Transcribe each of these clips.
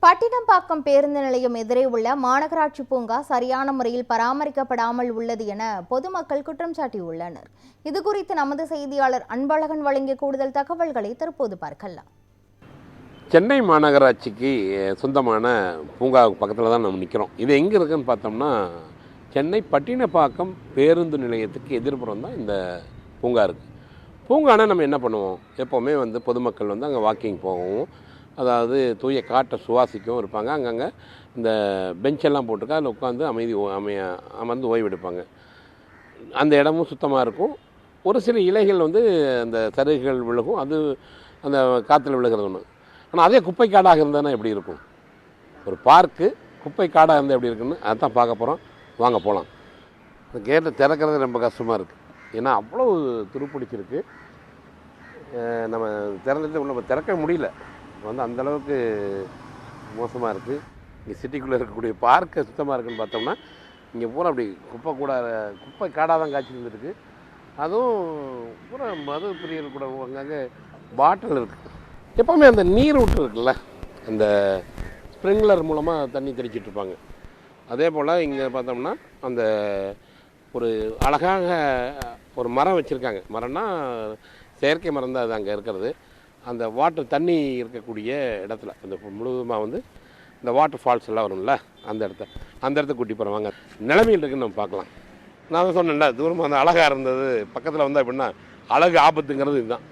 பட்டினப்பாக்கம் பேருந்து நிலையம் எதிரே உள்ள மாநகராட்சி பூங்கா சரியான முறையில் பராமரிக்கப்படாமல் உள்ளது என பொதுமக்கள் குற்றம் சாட்டியுள்ளனர். இதுகுறித்து நமது செய்தியாளர் அன்பழகன் வழங்கிய கூடுதல் தகவல்களை தற்போது பார்க்கலாம். சென்னை மாநகராட்சிக்கு சொந்தமான பூங்காவுக்கு பக்கத்தில் தான் நம்ம நிற்கிறோம். இது எங்கே இருக்குன்னு பார்த்தோம்னா சென்னை பட்டினப்பாக்கம் பேருந்து நிலையத்துக்கு எதிர்ப்புறம் தான் இந்த பூங்கா இருக்குது. பூங்கானா நம்ம என்ன பண்ணுவோம், எப்போவுமே பொதுமக்கள் அங்கே வாக்கிங் போகவும், அதாவது தூய காற்றை சுவாசிக்கவும் இருப்பாங்க. அங்கங்கே இந்த பெஞ்செல்லாம் போட்டிருக்கா, அதில் உட்காந்து அமர்ந்து ஓய்வெடுப்பாங்க. அந்த இடமும் சுத்தமாக இருக்கும். ஒரு சில இலைகள் அந்த சருகுகள் விழுகும், அது அந்த காற்றுல விழுகிறது ஒன்று. ஆனால் அதே குப்பை காடாக இருந்தால் எப்படி இருக்கும்? ஒரு பார்க்கு குப்பை காடாக இருந்தால் எப்படி இருக்குன்னு அதான் பார்க்க போகிறோம். வாங்க போகலாம். அந்த கேட்டை திறக்கிறது ரொம்ப கஷ்டமாக இருக்குது. ஏன்னா அவ்வளோ துருப்பிடிச்சிருக்கு. நம்ம திறந்துட்டு நம்ம திறக்க முடியல. அந்தளவுக்கு மோசமாக இருக்குது. இங்கே சிட்டிக்குள்ளே இருக்கக்கூடிய பார்க்கை சுத்தமாக இருக்குதுன்னு பார்த்தோம்னா இங்கே பூரா அப்படி குப்பை காடாக தான் காய்ச்சி இருந்துருக்கு. அதுவும் பூரா மது பிரியர் கூட அங்கங்கே பாட்டில் இருக்குது. எப்போவுமே அந்த நீர் விட்டு இருக்குல்ல, அந்த ஸ்ப்ரிங்க்லர் மூலமாக தண்ணி தெளிச்சிட்ருப்பாங்க. அதே போல் இங்கே பார்த்தோம்னா அந்த ஒரு அழகாக ஒரு மரம் வச்சுருக்காங்க. மரம்னா செயற்கை மரம் தான் அது அங்கே இருக்கிறது. அந்த வாட்டர் தண்ணி இருக்கக்கூடிய இடத்துல அந்த முழுவதுமாக இந்த வாட்டர் ஃபால்ஸ் எல்லாம் வரும்ல, அந்த இடத்த கூட்டி போகிறவாங்க. நிலைமையில் இருக்குன்னு நம்ம பார்க்கலாம். நான் தான் சொன்னேன்ல, தூரமாக அந்த அழகாக இருந்தது பக்கத்தில் வந்தால் எப்படின்னா அழகு ஆபத்துங்கிறது இதுதான்.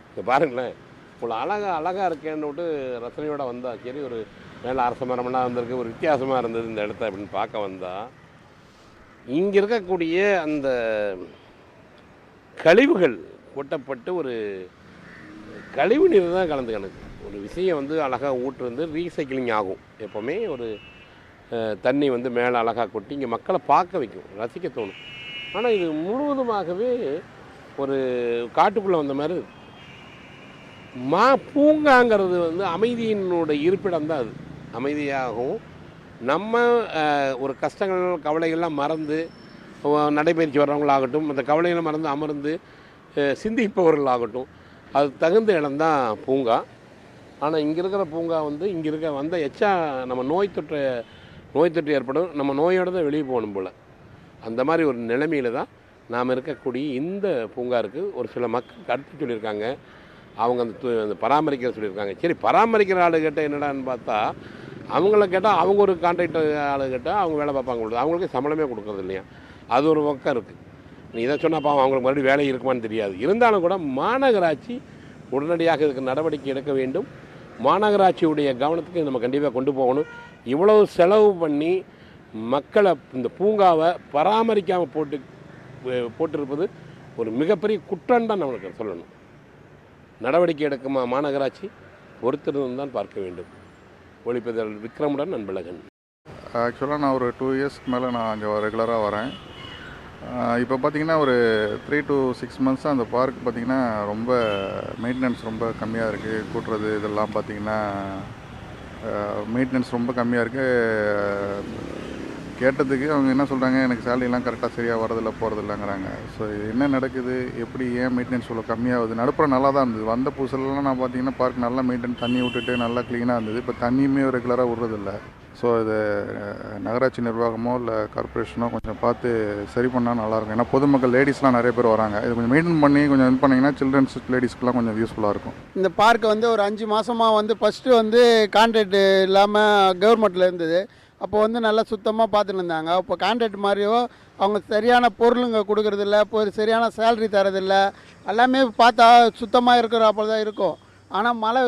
இப்போ பாருங்களேன், இவ்வளோ அழகாக இருக்கேன்னு விட்டு ரசனையோடு வந்தால் சரி, ஒரு மேலே அரச மரம்லாம் வந்திருக்கு, ஒரு வித்தியாசமாக இருந்தது இந்த இடத்த அப்படின்னு பார்க்க வந்தால் இங்கே இருக்கக்கூடிய அந்த கழிவுகள் கொட்டப்பட்டு ஒரு கழிவு நீர் தான் கலந்து கணக்கு. ஒரு விஷயம் அழகாக ஊற்று ரீசைக்கிளிங் ஆகும். எப்போவுமே ஒரு தண்ணி மேலே அழகாக கொட்டி இங்கே மக்களை பார்க்க வைக்கும், ரசிக்க தோணும். ஆனால் இது முழுவதுமாகவே ஒரு காட்டுக்குள்ளே வந்த மாதிரி பூங்காங்கிறது அமைதியினுடைய இருப்பிடம் தான். அது அமைதியாகவும் நம்ம ஒரு கஷ்டங்கள் கவலைகள்லாம் மறந்து நடைபயிற்சி வர்றவங்களாகட்டும், அந்த கவலைகளை மறந்து அமர்ந்து சிந்திப்பவர்களாகட்டும், அது தகுந்த இடம்தான் பூங்கா. ஆனால் இங்கே இருக்கிற பூங்கா இங்கே வந்த எச்சா நம்ம நோய் தொற்று ஏற்படும். நம்ம நோயோடு தான் வெளியே போகணும் போல். அந்த மாதிரி ஒரு நிலைமையில் தான் நாம் இருக்கக்கூடிய இந்த பூங்கா இருக்குது. ஒரு சில மக்கள் கருத்து சொல்லியிருக்காங்க, அவங்க அந்த பராமரிக்கிற சொல்லியிருக்காங்க. சரி, பராமரிக்கிற ஆளு கேட்டால் என்னடான்னு பார்த்தா, அவங்கள கேட்டால் அவங்க ஒரு கான்ட்ராக்டர் ஆளு கேட்டால் அவங்க வேலை பார்ப்பாங்க பொழுது அவங்களுக்கு சம்பளமே கொடுக்குறது இல்லையா. அது ஒரு பக்கம் இருக்குது. நீ இதை சொன்னால் அவங்களுக்கு மறுபடியும் வேலை இருக்குமான்னு தெரியாது. இருந்தாலும் கூட மாநகராட்சி உடனடியாக இதுக்கு நடவடிக்கை எடுக்க வேண்டும். மாநகராட்சியுடைய கவனத்துக்கு நம்ம கண்டிப்பாக கொண்டு போகணும். இவ்வளவு செலவு பண்ணி மக்களை இந்த பூங்காவை பராமரிக்காமல் போட்டிருப்பது ஒரு மிகப்பெரிய குற்றம் தான் நம்மளுக்கு சொல்லணும். நடவடிக்கை எடுக்குமா மாநகராட்சி? பொறுத்திருந்து தான் பார்க்க வேண்டும். ஒளிப்பதில் விக்ரமுடன் அன்பழகன். ஆக்சுவலாக நான் ஒரு 2 இயர்ஸ்க்கு மேலே நான் அங்கே ரெகுலராக வரேன். இப்போ பார்த்திங்கன்னா ஒரு 3 to 6 months அந்த பார்க் பார்த்திங்கன்னா ரொம்ப மெயின்டெனன்ஸ் ரொம்ப கம்மியாக இருக்குது. கூட்டுறது இதெல்லாம் பார்த்திங்கன்னா மெயின்டெனன்ஸ் ரொம்ப கம்மியாக இருக்குது. கேட்டதுக்கு அவங்க என்ன சொல்கிறாங்க, எனக்கு சேலரிலாம் கரெக்டாக சரியாக வரதில்லை போகிறதில்லைங்கிறாங்க. ஸோ இது என்ன நடக்குது, எப்படி ஏன் மெயின்டெனன்ஸ் இவ்வளோ கம்மியாகுது? நடுப்புறம் நல்லா தான் இருந்தது. வந்த புதுசுலலாம் நான் பார்த்திங்கன்னா பார்க் நல்லா மெயின்டைன் தண்ணி விட்டுட்டு நல்லா க்ளீனாக இருந்தது. இப்போ தண்ணியுமே ரெகுலராக விட்றதில்லை. ஸோ இது நகராட்சி நிர்வாகமோ இல்லை கார்பரேஷனோ கொஞ்சம் பார்த்து சரி பண்ணால் நல்லாயிருக்கும். ஏன்னா பொதுமக்கள் லேடிஸ்லாம் நிறைய பேர் வராங்க. இது கொஞ்சம் மெயின்டைன் பண்ணி கொஞ்சம் இது பண்ணிங்கன்னா சில்ட்ரன்ஸ் லேடிஸ்க்குலாம் கொஞ்சம் யூஸ்ஃபுல்லாக இருக்கும். இந்த பார்க் ஒரு 5 மாதமாக ஃபஸ்ட்டு கான்ட்ராக்ட் இல்லாமல் கவர்மெண்ட்டில் இருந்தது. அப்போ நல்லா சுத்தமாக பார்த்துட்டு இருந்தாங்க. இப்போ கான்ட்ராக்ட் மாதிரியோ அவங்க சரியான பொருளுங்க கொடுக்குறதில்ல, இப்போ சரியான சேலரி தரதில்ல. எல்லாமே பார்த்தா சுத்தமாக இருக்கிறப்போ தான் இருக்கும். ஆனால் மழை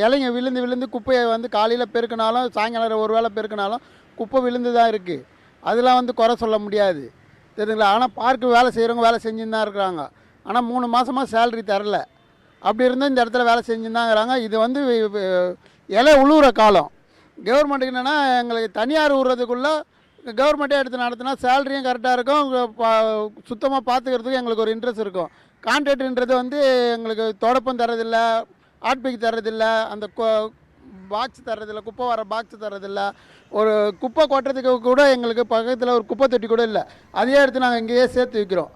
இலைங்க விழுந்து குப்பையை காலையில் பெருக்கினாலும் சாயங்காலம் ஒரு வேளை பெருக்கினாலும் குப்பை விழுந்து தான் இருக்குது. அதெல்லாம் குறை சொல்ல முடியாது, தெரியுங்களா. ஆனால் பார்க்கு வேலை செய்கிறவங்க வேலை செஞ்சுன்னு தான் இருக்கிறாங்க. ஆனால் 3 மாதமாக சேலரி தரல. அப்படி இருந்தால் இந்த இடத்துல வேலை செஞ்சுன்னு தான் இருக்கிறாங்க. இது இலை உழுவுற காலம். கவர்மெண்ட்டுக்கு என்னென்னா, எங்களுக்கு தனியார் விடுறதுக்குள்ளே கவர்மெண்ட்டே எடுத்து நடத்தினா சேலரியும் கரெக்டாக இருக்கும், சுத்தமாக பார்த்துக்கிறதுக்கு எங்களுக்கு ஒரு இன்ட்ரெஸ்ட் இருக்கும். கான்ட்ராக்டுன்றது எங்களுக்கு தொடப்பம் தரதில்லை, ஆட்பிக்கு தர்றதில்லை, அந்த பாக்ஸ் தர்றதில்லை, குப்பை வர பாக்ஸ் தர்றதில்லை. ஒரு குப்பை கொட்டுறதுக்கு கூட எங்களுக்கு பக்கத்தில் ஒரு குப்பை தொட்டி கூட இல்லை. அதையே எடுத்து நாங்கள் இங்கேயே சேர்த்து வைக்கிறோம்.